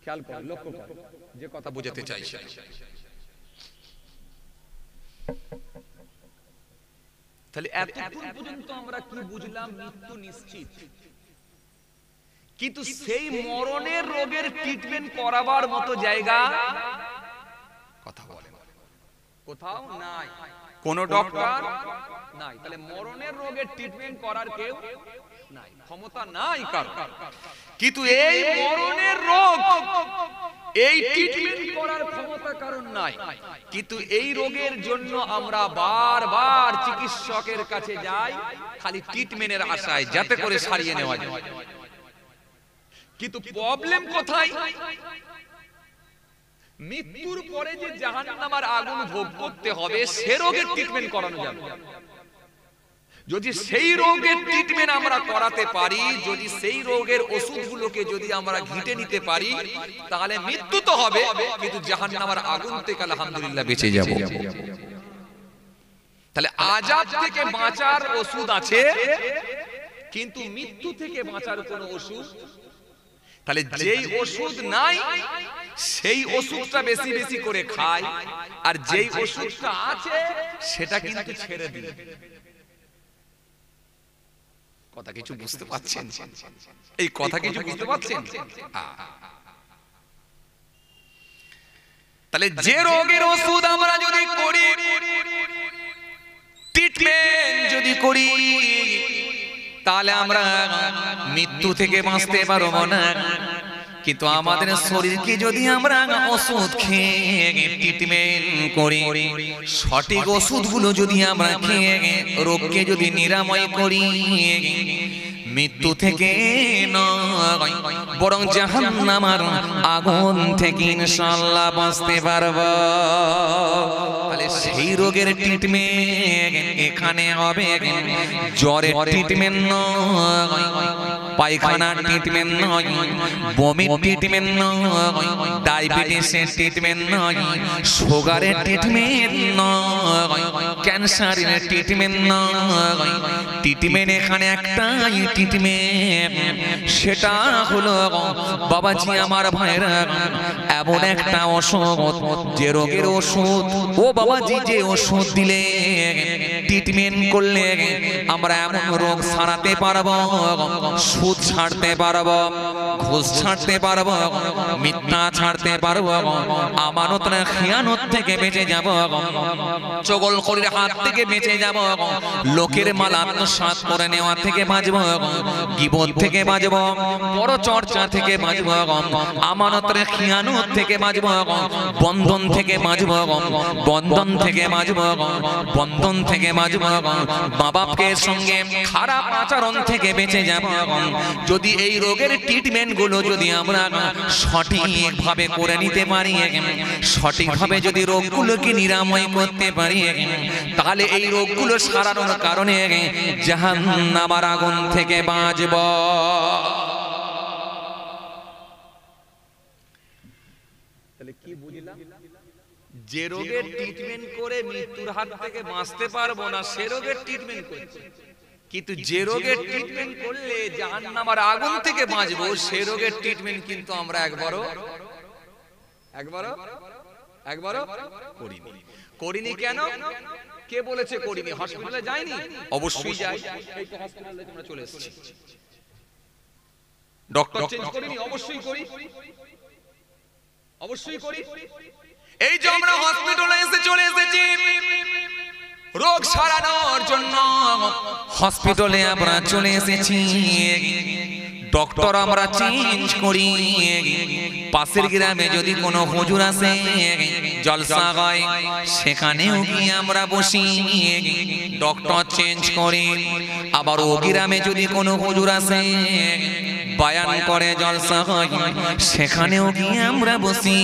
খেয়াল করো, লক্ষ্য করো যে কথা বোঝাতে চাইছে। তাহলে এতক্ষণ পর্যন্ত আমরা কি বুঝলাম? মৃত্যু নিশ্চিত, কিন্তু সেই মরণের রোগের ট্রিটমেন্ট করাবার মতো জায়গা কথা বলে কোথাও নাই, কোন ডক্টর নাই। তাহলে মরণের রোগের ট্রিটমেন্ট করার কেউ নাই, ক্ষমতা নাই কারো। কিন্তু এই মরণের রোগ, এই ট্রিটমেন্ট করার ক্ষমতা কারণ নাই, কিন্তু এই রোগের জন্য আমরা বারবার চিকিৎসকের কাছে যাই খালি ট্রিটমেন্টের আশায়, যাতে করে সারিয়ে নেওয়া যায়। কিন্তু প্রবলেম কোথায়? মৃত্যুর পরে যে জাহান্নামের আগুন ভোগ করতে হবে, সে রোগের ট্রিটমেন্ট করানো যাবে। যদি সেই রোগের ট্রিটমেন্ট আমরা করাতে পারি, যদি সেই রোগের ওষুধগুলোকে যদি আমরা ঘিটে নিতে পারি, তাহলে মৃত্যু তো হবে, কিন্তু জাহান্নামের আগুন থেকে আলহামদুলিল্লাহ বেঁচে যাব। তাহলে আযাব থেকে বাঁচার ওষুধ আছে, কিন্তু মৃত্যু থেকে বাঁচার কোনো ওষুধ। তাহলে যেই ওষুধ নাই সেই ওষুধটা বেশি বেশি করে খায়, আর যেই ওষুধটা আছে সেটা কিন্তু ছেড়ে দিই। কথা কিছু বুঝতে পারছেন? এই কথা কিছু বুঝতে পারছেন? তাহলে যে রোগের ওষুধ আমরা যদি করি, ট্রিটমেন্ট যদি করি, তাহলে আমরা মৃত্যু থেকে বাঁচতে পারবো না। কিন্তু আমাদের শরীরকে যদি আমরা ওষুধ খেয়ে ট্রিটমেন্ট করি, সঠিক ওষুধগুলো যদি আমরা খেয়ে রোগকে যদি নিরাময় করি, মৃত্যু থেকে নয় বরং জাহান্নামের আগুন থেকে ইনশাআল্লাহ বাঁচতে পারবো। তাহলে সেই রোগের ট্রিটমেন্ট এখানে হবে, জ্বরের ট্রিটমেন্ট নয়, পায়খানার ট্রিটমেন্ট নয়, বমির ট্রিটমেন্ট নয়, ডায়াবেটিসের ট্রিটমেন্ট নয়, সুগারের ট্রিটমেন্ট নয়, ক্যান্সারের ট্রিটমেন্ট নয়। ট্রিটমেন্ট এখানে একটাই ট্রিটমেন্ট, সেটা হলো বাবাজি আমার ভাইরা, এমন একটা ওষুধ, যে রোগের ওষুধ ও বাবাজি যে ওষুধ দিলে ট্রিটমেন্ট করলে আমরা এমন রোগ সারাতে পারবো, সুদ ছাড়তে পারবো, ঘুষ ছাড়তে পারবো, মিথ্যা ছাড়তে পারবো, আমানত না খিয়ানত থেকে বেঁচে যাব, চগলখড়ির হাত থেকে বেঁচে যাব, লোকের মাল আত্মসাৎ করে নেওয়া থেকে বাঁচব, গীবত থেকে বাঁচব, পরচর্চা থেকে বাঁচব, আমানতের খিয়ানত থেকে বাঁচব, বন্ধন থেকে বাঁচব, বন্ধন থেকে বাঁচব, বন্ধন থেকে বাঁচব, মা বাপের সঙ্গে খারাপ আচরণ থেকে বেঁচে যাব। যদি এই রোগের ট্রিটমেন্ট গুলো যদি আমরা সঠিকভাবে করে নিতে পারি, সঠিকভাবে যদি রোগগুলোকে নিরাময় করতে পারি, তাহলে এই রোগগুলো সারানোর কারণে জাহান্নামের আগুন থেকে বাঁচব। তাহলে কি বুঝলাম? যে রোগের ট্রিটমেন্ট করে মৃত্যুর হাত থেকে বাঁচতে পারবো না, সে রোগের ট্রিটমেন্ট করছি, কিন্তু যে রোগের ট্রিটমেন্ট করলে জাহান্নামের আগুন থেকে বাঁচবো, সে রোগের ট্রিটমেন্ট কিন্তু আমরা একবারও করিনি। কেন? কে বলেছে করিনি? হসপিটালে যাইনি? অবশ্যই যাই। এই তো হসপিটালে তোমরা চলে এসেছি। ডক্টর চেঞ্জ করিনি? অবশ্যই করি। এই যে আমরা হসপিটালে চলে এসেছি রোগ সারানোর জন্য, হসপিটালে আমরা চলে এসেছি, ডক্টর আমরা চেঞ্জ করি। পাশের গ্রামে যদি কোনো হুজুর আসে, জলসা হয়, সেখানেও গিয়ে আমরা বসি, ডক্টর চেঞ্জ করি। আবার ও গ্রামে যদি কোনো হুজুর আসে, বয়ান করে, জলসা হয়, সেখানেও গিয়ে আমরা বসি,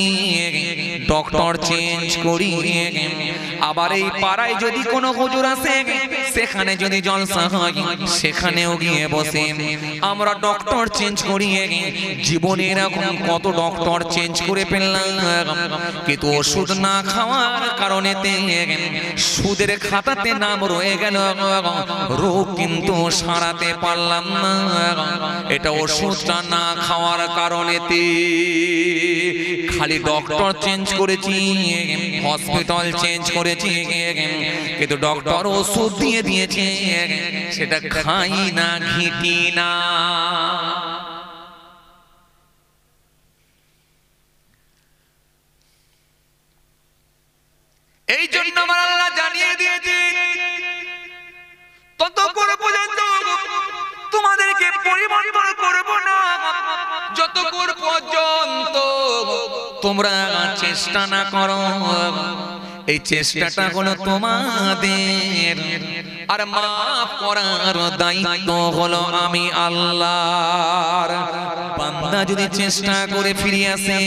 ডক্টর চেঞ্জ করি। আবার এই পাড়ায় যদি কোনো হুজুর আসে, সেখানে যদি জলসা হয়, সেখানেও গিয়ে বসে আমরা ডক্টর চেঞ্জ করি। জীবনে এরকম কত ডক্টর চেঞ্জ করে ফেললাম, কিন্তু ওষুধ না খাওয়ার কারণে সুদের খাতাতে নাম রয়ে গেল, রোগ কিন্তু সারাতে পারলাম না। এটা ওষুধটা না খাওয়ার কারণে, খালি ডক্টর চেঞ্জ করেছি, হসপিটাল চেঞ্জ করেছি, কিন্তু ডক্টর ওষুধ দিয়ে দিয়েছে, সেটা খাই না, ঘিটি না। এই জন্য আমার আল্লাহ জানিয়ে দিয়েছে, ততক্ষণ পর্যন্ত তোমাদেরকে পরিবর্তন করব না, যতক্ষণ পর্যন্ত তোমরা চেষ্টা না করো। এই চেষ্টাটা হলো তোমাদের, আর মাফ করার দায়িত্ব হলো আমি আল্লাহর। বান্দা যদি চেষ্টা করে ফিরে আসে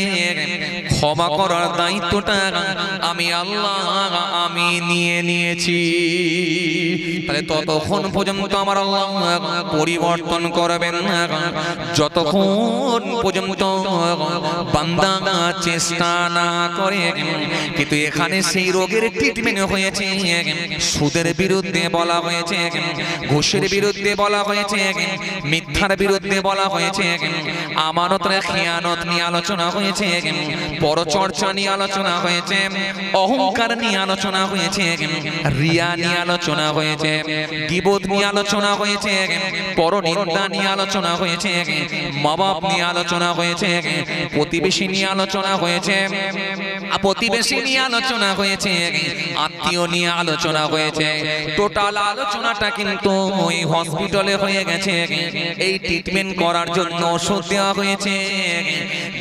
ক্ষমা করার দায়িত্বটা আমি আল্লাহ আমি নিয়ে নিয়েছি। তাহলে ততক্ষণ পর্যন্ত আমার আল্লাহ পরিবর্তন করবেন যতক্ষণ পর্যন্ত বান্দা চেষ্টা না করে। কিন্তু এখানে সেই রোগের ট্রিটমেন্ট হয়েছে, সুদের বিরুদ্ধে বলা হয়েছে, ঘুষের বিরুদ্ধে বলা হয়েছে, মিথ্যার বিরুদ্ধে বলা হয়েছে, আমানতের খেয়ানত নিয়ে আলোচনা হয়েছে, পরচর্চা নিয়ে আলোচনা হয়েছে, অহংকার নিয়ে আলোচনা হয়েছে, রিয়া নিয়ে আলোচনা হয়েছে, গীবত নিয়ে আলোচনা হয়েছে, পরনিন্দা নিয়ে আলোচনা হয়েছে, মা বাপ নিয়ে আলোচনা হয়েছে, প্রতিবেশী নিয়ে আলোচনা হয়েছে, প্রতিবেশী নিয়ে আলোচনা হয়েছে, আত্মীয় নিয়ে আলোচনা হয়েছে। টোটাল আলোচনাটা কিন্তু ওই হসপিটালে হয়ে গেছে। এই ট্রিটমেন্ট করার জন্য ওষুধ দেওয়া হয়েছে।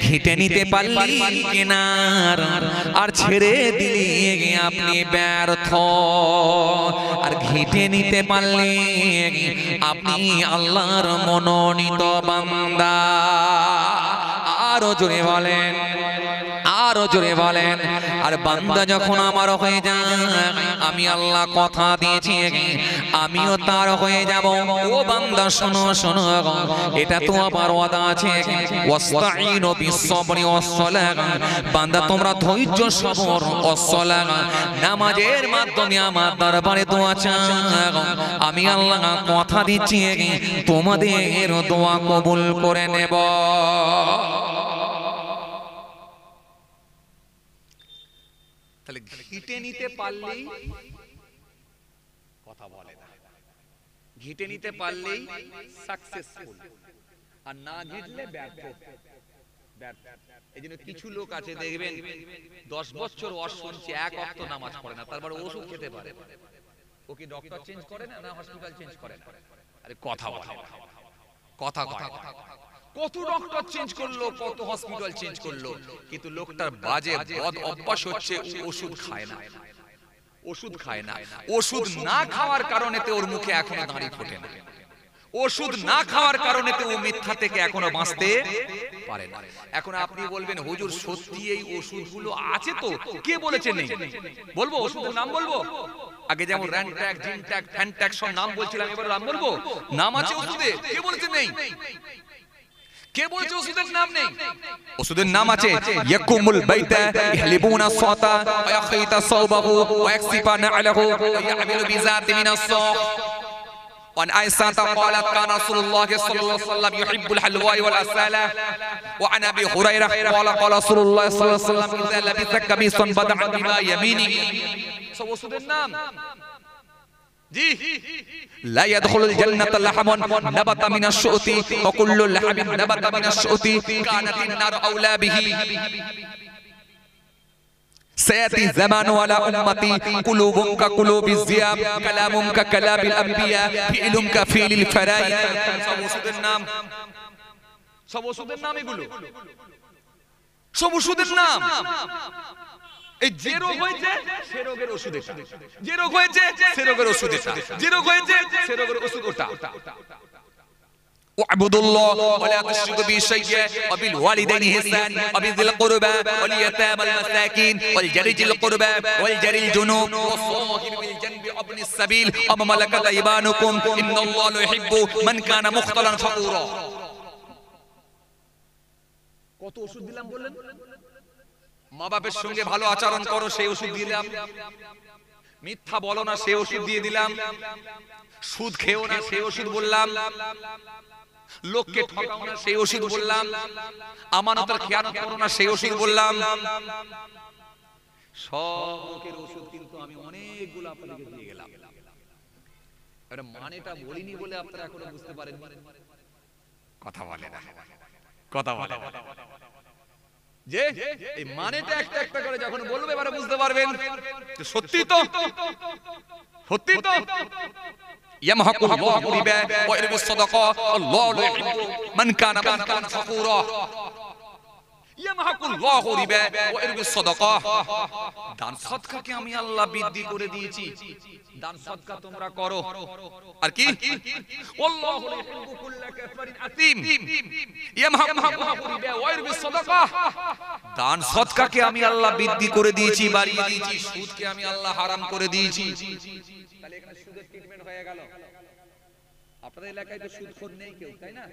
ঘেঁটে নিতে পারলি কেনার আর ছেড়ে দিলি আপনি ব্যর্থ। আর ঘেঁটে নিতে পারলে আপনি আল্লাহর মনোনীত বান্দা। আরো জোরে বলেন, আরো জোরে বলেন। আর বান্দা যখন আমার হয়ে যায়, আমি আল্লাহ কথা দিয়েছি আমিও তার হয়ে যাব। ও বান্দা শোনো শোনো, এটা তো আমার ওয়াদা আছে, ওয়াস্তাঈনু বিস-সাবরি ওয়াস-সালাহ। বান্দা তোমরা ধৈর্য সবর ওয়াস-সালাহ, নামাজের মাধ্যমে আমার দরবারে দোয়া চাও। আমি আল্লাহ কথা দিচ্ছি তোমাদের দোয়া কবুল করে নেব। তাহলে ঘেঁটে নিতে পারলেই কথা বলে না, ঘেঁটে নিতে পারলেই সাকসেসফুল, আর না ঘেঁটলে ব্যর্থ। এই জন্য কিছু লোক আছে দেখবেন 10 বছর ওয়াজ শুনছে, এক ওয়াক্ত নামাজ পড়ে না, তারপর ওষুধ খেতে পারে। ও কি ডক্টর চেঞ্জ করে না, না হসপিটাল চেঞ্জ করে না? আরে কথা বলে, কথা কথা কত ডক্টর চেঞ্জ করলো, কত হসপিটাল চেঞ্জ করলো, কিন্তু লোকটার বাজে বদ অভ্যাস হচ্ছে ওষুধ খায় না, ওষুধ খায় না। ওষুধ না খাওয়ার কারণে তো ওর মুখে এখনো দাড়ি ফোটে না, ওষুধ না খাওয়ার কারণে তো ও মিথ্যা থেকে এখনো বাঁচতে পারে না। এখন আপনি বলবেন হুজুর সত্যি এই ওষুধগুলো আছে তো? কে বলেছে নেই? বলবো ওষুধের নাম বলবো? আগে যেমন র্যানট্যাক, জিনট্যাক, ফ্যানট্যাক সব নাম বলছিলাম, এবার নাম বলবো? নাম আছে ওষুধে, কে বলেছে নেই? কে বলছে ওষুধের নাম নেই? ওষুধের নাম আছে। ইয়াকুমুল বাইতা ইহলিবুনা সাতা ওয়া ইয়াখিতা সাওবাহু ওয়া ইয়াকসিফানা আলাহু ওয়া ইয়ামিলু বিযাতি মিনাস সাহ। وعن عائشة قالت كان رسول الله صلى الله عليه وسلم يحب الحلوى والعسالة. وعن أبي هريرة قال قال رسول الله صلى الله عليه وسلم إذا لبث قميصا بدع بما يمينه. سو ওষুধের নাম জি। لا يدخل الجنة لحم نبت من الشؤت وكل لحم نبت من الشؤت كانت النار أولى به. سيأتي زمان على أمتي قلوب كقلوب الذئاب كلام ككلام الأنبياء فعل كفعل الفرائض. সব ওষুধের নাম, সব ওষুধের নাম এগুলো, সব ওষুধের নাম। এই যে রোগ হয়েছে সে রোগের ওষুধ এটা, যে রোগ হয়েছে সে রোগের ওষুধ এটা, যে রোগ হয়েছে সে রোগের ওষুধ ওটা। واعبدوا الله ولا تشركوا به شيئا وبالوالدين إحسانا وبذي القربى واليتامى والمساكين والجار ذي القربى والجار الجنوب والصاحب بالجنب وابن السبيل وما ملكت أيمانكم إن الله لا يحب من كان مختالا فخورا. কত ওষুধ দিলাম বললেন? মা বাবার সঙ্গে ভালো আচরণ করো, সেই ওষুধ দিলাম। মিথ্যা বলো না, সেই ওষুধ দিয়ে দিলাম। সুদ খেও না, সেই ওষুধ বললাম। লোককে ঠকাও না, সেই ওষুধ বললাম। আমানতের খেয়ানত করো না, সেই ওষুধ বললাম। সব লোকের ওষুধ কিন্তু আমি অনেকগুলো আপনাদেরকে দিয়ে গেলাম। এটা মানেটা বলিনি বলে আপনারা এখনো বুঝতে পারেননি। কথা বলে না, কথা বলে না। যে এই মানেটা একটা একটা করে যখন বলবে এবারে বুঝতে পারবেন সত্যি তো, সত্যি তো। ইয়ামহাকুল্লাহু রিবা ওয়া ইরবি সাদাকা আল্লাহু লা ইউহিব্বু মান কানা মুখতালান ফাখুরা। ইয়ামহাকুল্লাহু রিবা ওয়া ইরবিস সাদাকাহ। দান সদকাকে আমি আল্লাহ বৃদ্ধি করে দিয়েছি। দান সদকা তোমরা করো। আর কি আল্লাহু ইউহিব্বু কুল্লা কাফারিন আতিম। ইয়ামহাকুল্লাহু রিবা ওয়া ইরবিস সাদাকাহ। দান সদকাকে আমি আল্লাহ বৃদ্ধি করে দিয়েছি, বাড়িয়ে দিয়েছি। সুদকে আমি আল্লাহ হারাম করে দিয়েছি। তাহলে এখানে সুদের ট্রিটমেন্ট হয়ে গেল। আপনাদের এলাকায় তো সুদখোর নেই কেউ, তাই না?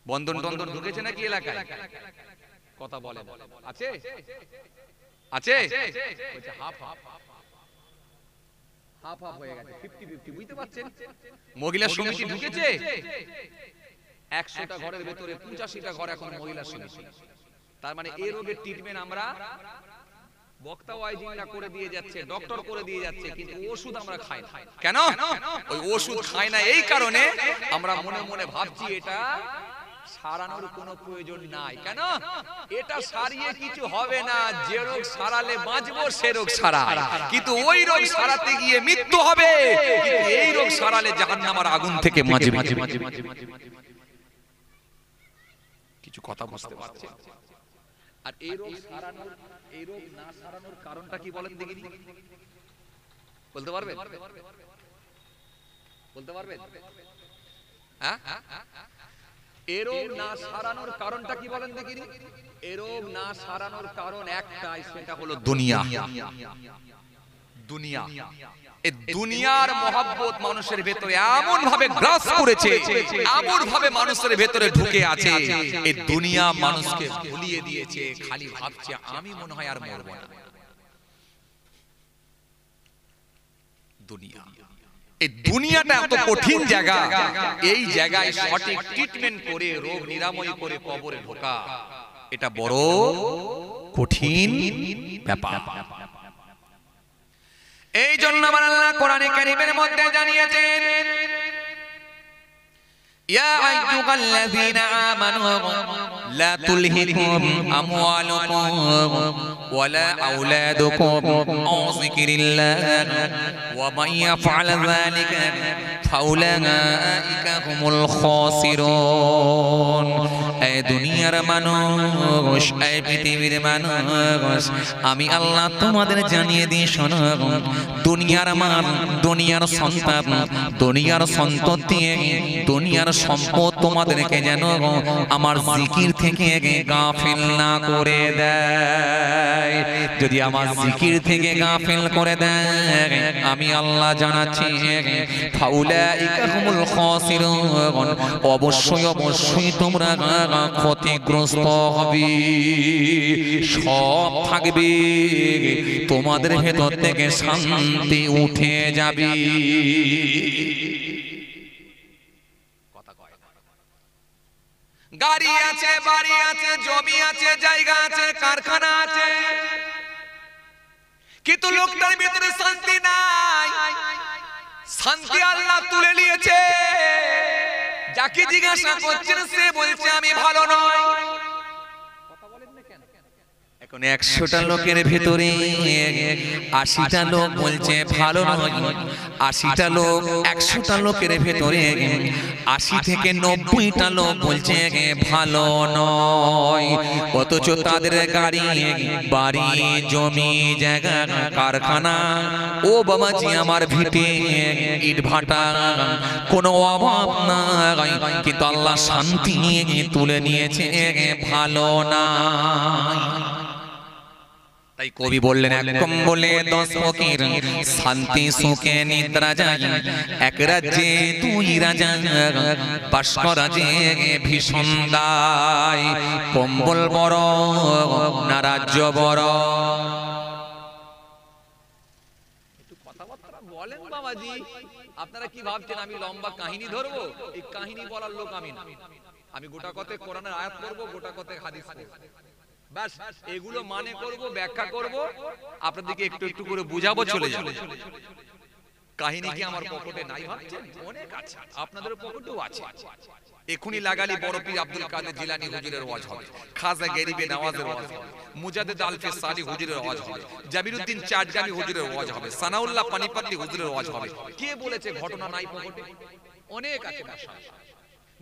বন্ধন টন্ধন ঢুকেছে নাকি এলাকায়? কথা বলে আছে আছে হাফ হাফ হাফ হাফ হয়ে গেছে, 50-50, বুঝতে পারছেন? মহিলা সমিতি ঢুকেছে 100টা ঘরের ভেতরে 85টা ঘর এখন মহিলা সমিতি। তার মানে এই রোগের ট্রিটমেন্ট আমরা বক্তা ওয়াইজিংরা করে দিয়ে যাচ্ছে, ডক্টর করে দিয়ে যাচ্ছে, কিন্তু ওষুধ আমরা খাই না। কেন? ওই ওষুধ খাই না এই কারণে আমরা মনে মনে ভাবছি এটা সারানোর কোনো প্রয়োজন নাই। কেন? এটা সারিয়ে কিছু হবে না। যে রোগ সারালে বাঁচবো সে রোগ সারায়, কিন্তু ওই রোগ সারাতে গিয়ে মৃত্যু হবে। কিন্তু এই রোগ সারালে জাহান্নামের আগুন থেকে মাঝে মাঝে কিছু কথা বুঝতে পারছেন? আর এই রোগ সারানোর, এই রোগ না সারানোর কারণটা কি বলেন দেখি? বলতে পারবেন? বলতে পারবেন? হ্যাঁ, এই রোগ না সারানোর কারণটা কি বলেন দেখি? এই রোগ না সারানোর কারণ একটাই, সেটা হলো দুনিয়া। দুনিয়া, এই দুনিয়ার মহব্বত মানুষের ভেতরে এমন ভাবে গ্রাস করেছে, এমন ভাবে মানুষের ভেতরে ঢুকে আছে, এই দুনিয়া মানুষকে ভুলিয়ে দিয়েছে। খালি ভাবছে আমি মনে হয় আর মরবো না। দুনিয়া, এই দুনিয়াটা এত কঠিন জায়গা, এই জায়গায় সঠিক ট্রিটমেন্ট করে রোগ নিরাময় করে কবরে ঢোকা এটা বড় কঠিন ব্যাপার। এই জন্য আল্লাহ কোরআনে কারীমের মধ্যে জানিয়েছেন, ইয়া আইয়ুহাল্লাযীনা আমানু লা তুলহিকুম আমওয়ালুকুম ওয়ালা আওলাদুকুম আন যিকরিল্লাহ ওয়া মান ইয়াফআল যালিকা ফাউলাইকা হুমুল খাসিরুন। এই দুনিয়ার মানুষ, এই পৃথিবীর মানুষ, আমি আল্লাহ তোমাদের জানিয়ে দিই শোনো, দুনিয়ার মান, দুনিয়ার সন্তান, দুনিয়ার সন্ততি, দুনিয়ার সম্পদ তোমাদেরকে যেন আমার জিকির থেকে গাফিল না করে দেয়। যদি আমার জিকির থেকে গাফিল করে দেয়, আমি আল্লাহ জানাচ্ছি ফাউলাইকা হুমুল খাসিরুন, অবশ্যই অবশ্যই তোমরা ক্ষতিগ্রস্ত হবে। সব থাকবে, তোমাদের ভেতর থেকে শান্তি উঠে যাবে। গাড়ি আছে, বাড়ি আছে, জমি আছে, জায়গা আছে, কারখানা আছে, কিন্তু লোকটার ভিতরে শান্তি নাই। শান্তি আল্লাহ তুলে নিয়েছে। যাকে জিজ্ঞাসা করছেন সে বলছে আমি ভালো নয়। এখন 100টা লোকের ভেতরে 80টা লোক বলছে ভালো নয়, 80টা লোক, 100টা লোকের ভেতরে 80 থেকে 90টা লোক বলছে ভালো নয়। অথচ তাদের গাড়ি, বাড়ি, জমি, জায়গা, কারখানা, ও বাবাজি আমার ভিটে, ইট ভাটা, কোনো অভাব নাই, কিন্তু আল্লাহ শান্তি তুলে নিয়েছে ভালো না। তাই কবি বললেন, এক কম্বলে 10 ফকির, শান্তি সুখে নিদ্রা যায়, এক রাজ্যে 2 রাজা, বাস করা যে ভীষণ দায়। কম্বল বড় না রাজ্য বড়? একটু কথাবার্তা বলেন বাবাজি। আপনারা কি ভাবছেন আমি লম্বা কাহিনী ধরবো? এই কাহিনী বলার লোক আমি না। আমি গোটা কথা কোরআনের আয়াত পড়বো, গোটা কথা হাদিস পড়বো, বাস এগুলো মানে করব, ব্যাখ্যা করব, আপনাদেরকে একটু একটু করে বুঝাবো, চলে যাবো। কাহিনী কি আমার পকেটে নাই ভাবছেন? অনেক আছে, আপনাদের পকেটেও আছে। এখনি লাগালি বড় পীর আব্দুল কাদের জিলানী হুজুরের ওয়াজ হবে, খাজা গরিবে নওয়াজের ওয়াজ হবে, মুজাদ্দিদ আলফে সালি হুজুরের ওয়াজ হবে, জাবিরউদ্দিন চাটগামি হুজুরের ওয়াজ হবে, সানাউল্লাহ পানিপত্তি হুজুরের ওয়াজ হবে। কে বলেছে ঘটনা নাই পকেটে? অনেক আছে।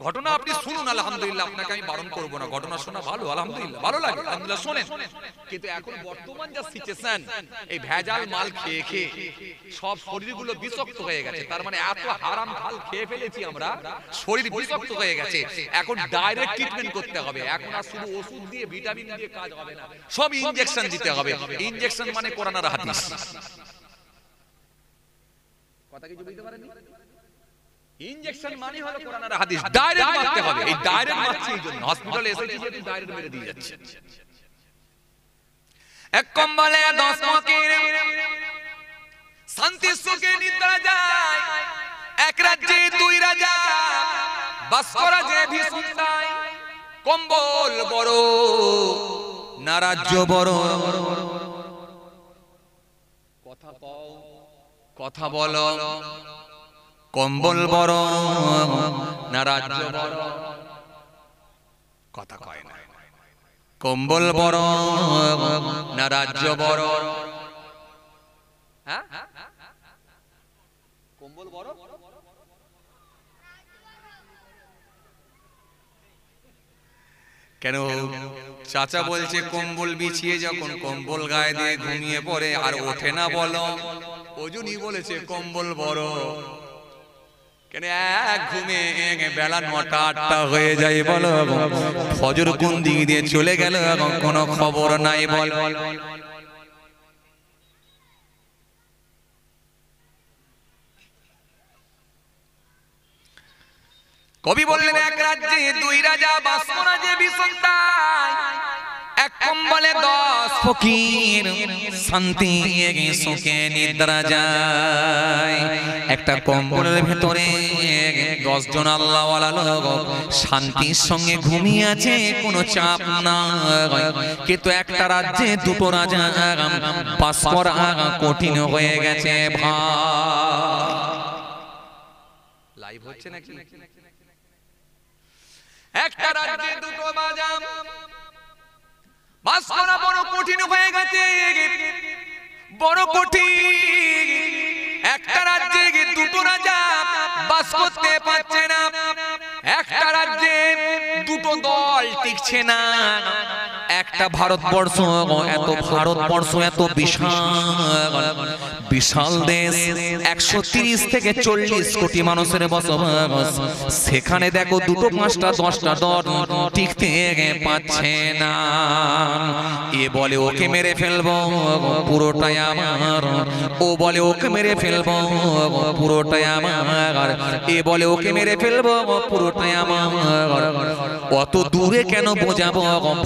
ঘটনা আপনি শুনুন, আলহামদুলিল্লাহ, আপনাকে আমি বারণ করব না, ঘটনা শোনা ভালো, আলহামদুলিল্লাহ, ভালো লাগে, আলহামদুলিল্লাহ শোনেন। কিন্তু এখন বর্তমান যা সিচুয়েশন, এই ভেজাল মাল খেয়ে খেয়ে সব শরীরগুলো বিষাক্ত হয়ে গেছে। তার মানে এত হারাম খাল খেয়ে ফেলেছি আমরা, শরীর বিষাক্ত হয়ে গেছে। এখন ডাইরেক্ট ট্রিটমেন্ট করতে হবে। এখন আর শুধু ওষুধ দিয়ে, ভিটামিন দিয়ে কাজ হবে না, সব ইনজেকশন দিতে হবে। ইনজেকশন মানে কোরআন আর হাদিস। কথা কি বুঝতে পারেননি? ইনজেকশন মানে হলো কোরআন আর হাদিস, ডাইরেক্ট মারতে হবে। এই ডাইরেক্ট মারছি এই জন্য হসপিটালে এসেছি, যেহেতু ডাইরেক্ট মেরে দিয়ে যাচ্ছে। এক কম্বলে 10 ফকির শান্তি সুখে নিদ্রা যায়, এক রাজ্যে 2 রাজা বাস করা যে ভীষণ দায়। কম্বল বড় না রাজ্য বড়, কথা কও, কথা বলো। কম্বল বড় না রাজ্য বড়, কথা কয় না। কম্বল বড় না রাজ্য বড়? হ্যাঁ, কম্বল বড়। কেন চাচা বলছে কম্বল বিছিয়ে যখন কম্বল গায়ে দিয়ে ঘুমিয়ে পড়ে আর ওঠে না বলো, ওজনই বলেছে কম্বল বড়। কেন এক ঘুমে বেলা 9টা 8টা হয়ে যায় বলো, ফজর কোন দিক দিয়ে চলে গেল কোনো খবর নাই বল। কবি বললেন এক রাজ্যে 2 রাজা বাস করা যে ভীষণ দায়, এক কম্বলে 10 ফকির শান্তি সুখে নিদ্রা যায়। একটা কম্বলের ভেতরে 10 জন আল্লাহওয়ালা লোক শান্তির সঙ্গে ঘুমিয়ে আছে, কোনো চাপ নাই। কিন্তু একটা রাজ্যে 2 রাজা বাস করা কঠিন হয়ে গেছে ভাই। লাইভ হচ্ছে নাকি? একটা রাজ্যে 2 রাজা বাস করা বড় কঠিন হয়ে গেছে, বড় কঠিন। একটা রাজ্যে 2 রাজা বাস করতে পারছে না, একটা রাজ্যে 2 দল টিকছে না। একটা ভারতবর্ষ, এত বিশাল দেশ, 130 থেকে 40 কোটি মানুষের বসবাস। সেখানে দেখো 2টো 5টা 10টা দল টিকতে পারছে না। এ বলে ওকে মেরে ফেলবো পুরোটাই আমার, ও বলে ওকে মেরে ফেলবো পুরোটাই আমার, এ বলে ওকে মেরে ফেলবো পুরোটাই আমার। অত দূরে কেন বোঝাবো,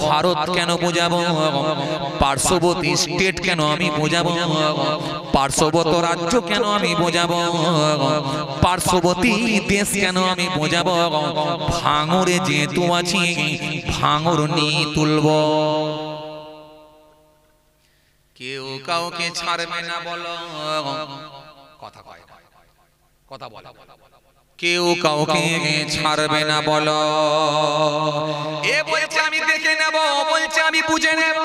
ভারত কেন বোঝাবো, পার্শ্ববর্তী স্টেট কেন আমি বোঝাবো, পার্শ্ববর্তী রাজ্য কেন আমি বোঝাবো, পার্শ্ববর্তী দেশ কেন আমি বোঝাবো। ভাঙরে যেহেতু আছি, ভাঙর নিয়ে তুলবো। কেউ কাউকে ছাড়বে না বলো, কথা কয়, কথা বলো। কেউ কাউকে ছাড়বে না বলো। এ বলছে আমি দেখে নেব, বলছে আমি বুঝে নেব।